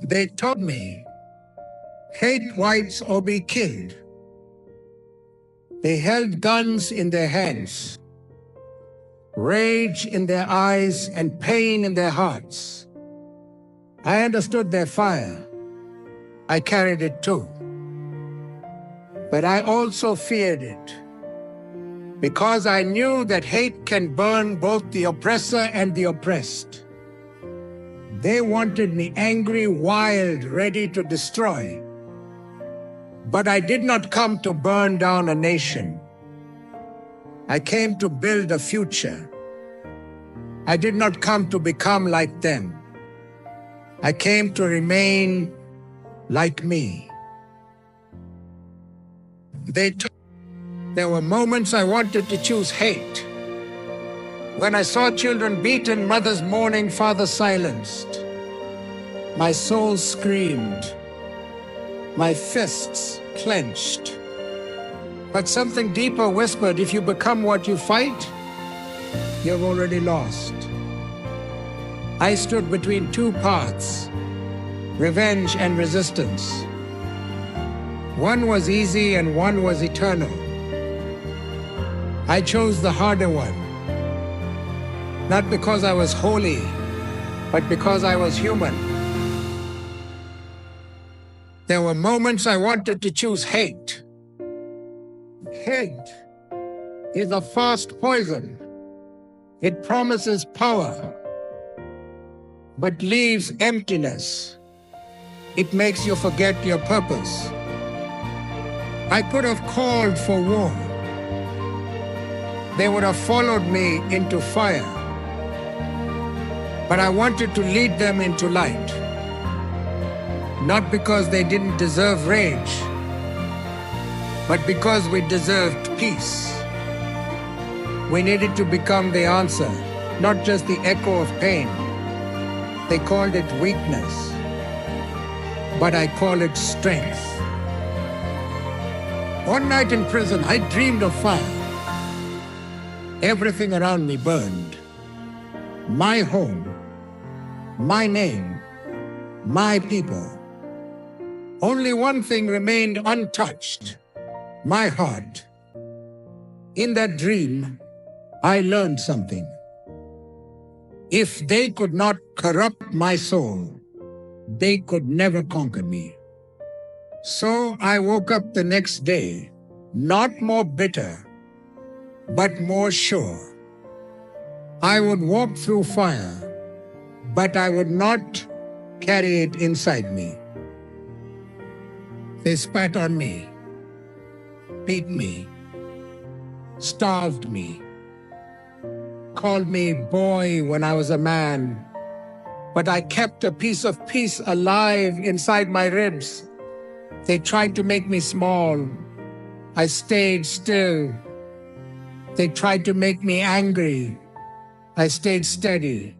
They told me, hate whites or be killed. They held guns in their hands, rage in their eyes and pain in their hearts. I understood their fire. I carried it too. But I also feared it, because I knew that hate can burn both the oppressor and the oppressed. They wanted me angry, wild, ready to destroy. But I did not come to burn down a nation. I came to build a future. I did not come to become like them. I came to remain like me. There were moments I wanted to choose hate. When I saw children beaten, mothers mourning, fathers silenced. My soul screamed. My fists clenched. But something deeper whispered, if you become what you fight, you've already lost. I stood between two paths, revenge and resistance. One was easy and one was eternal. I chose the harder one, not because I was holy, but because I was human. There were moments I wanted to choose hate. Hate is a fast poison. It promises power, but leaves emptiness. It makes you forget your purpose. I could have called for war. They would have followed me into fire. But I wanted to lead them into light. Not because they didn't deserve rage, but because we deserved peace. We needed to become the answer, not just the echo of pain. They called it weakness, but I call it strength. One night in prison, I dreamed of fire. Everything around me burned. My home, my name, my people. Only one thing remained untouched, my heart. In that dream, I learned something. If they could not corrupt my soul, they could never conquer me. So I woke up the next day, not more bitter, but more sure. I would walk through fire, but I would not carry it inside me. They spat on me, beat me, starved me, called me boy when I was a man, but I kept a piece of peace alive inside my ribs. They tried to make me small. I stayed still. They tried to make me angry. I stayed steady.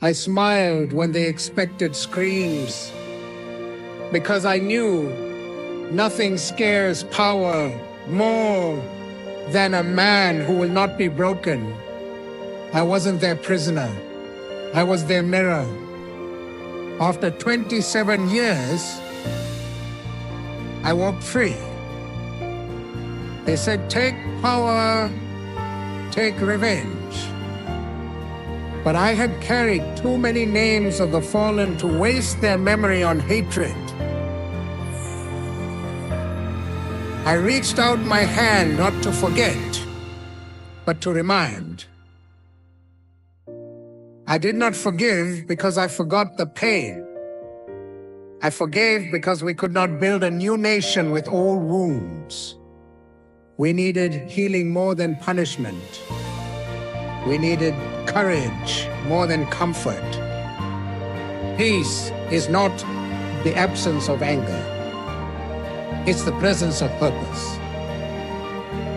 I smiled when they expected screams, because I knew nothing scares power more than a man who will not be broken. I wasn't their prisoner. I was their mirror. After 27 years, I walked free. They said, take power, take revenge. But I had carried too many names of the fallen to waste their memory on hatred. I reached out my hand not to forget, but to remind. I did not forgive because I forgot the pain. I forgave because we could not build a new nation with old wounds. We needed healing more than punishment. We needed courage more than comfort. Peace is not the absence of anger. It's the presence of purpose.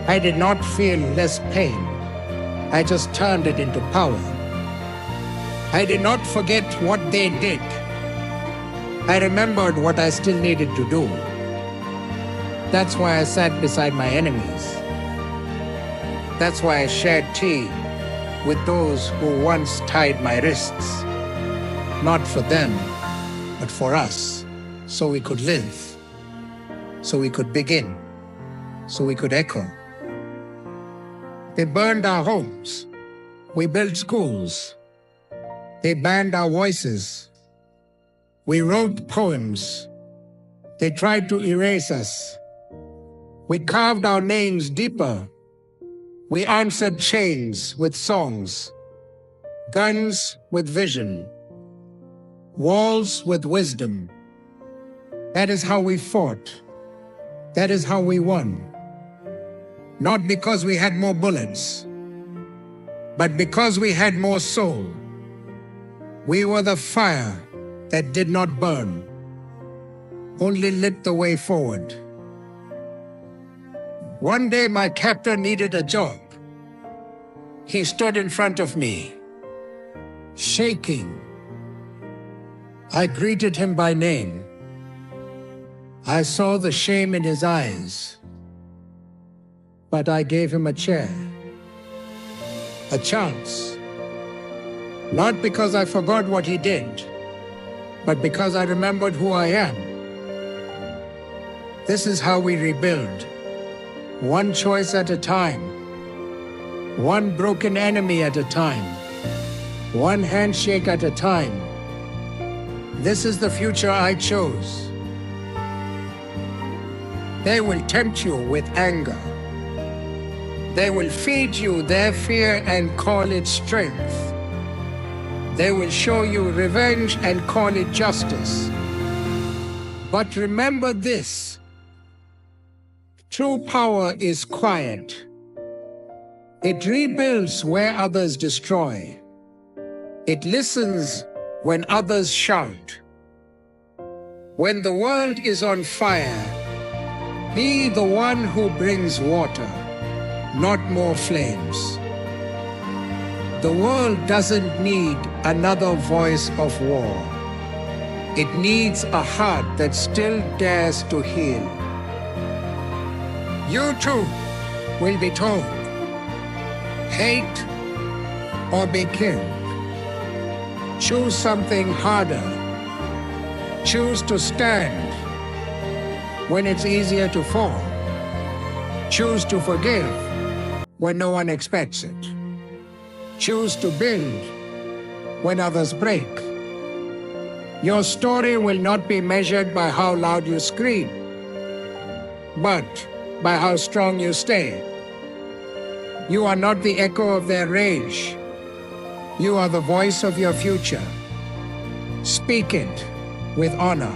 I did not feel less pain. I just turned it into power. I did not forget what they did. I remembered what I still needed to do. That's why I sat beside my enemies. That's why I shared tea with those who once tied my wrists. Not for them, but for us, so we could live, so we could begin, so we could echo. They burned our homes. We built schools. They banned our voices. We wrote poems. They tried to erase us. We carved our names deeper. We answered chains with songs, guns with vision, walls with wisdom. That is how we fought. That is how we won. Not because we had more bullets, but because we had more soul. We were the fire that did not burn, only lit the way forward. One day my captor needed a job. He stood in front of me, shaking. I greeted him by name. I saw the shame in his eyes, but I gave him a chair, a chance. Not because I forgot what he did, but because I remembered who I am. This is how we rebuild, one choice at a time, one broken enemy at a time, one handshake at a time. This is the future I chose. They will tempt you with anger. They will feed you their fear and call it strength. They will show you revenge and call it justice. But remember this: true power is quiet. It rebuilds where others destroy. It listens when others shout. When the world is on fire, be the one who brings water, not more flames. The world doesn't need another voice of war. It needs a heart that still dares to heal. You too will be told, hate or be killed. Choose something harder. Choose to stand when it's easier to fall. Choose to forgive when no one expects it. Choose to build when others break. Your story will not be measured by how loud you scream, but by how strong you stay. You are not the echo of their rage. You are the voice of your future. Speak it with honor.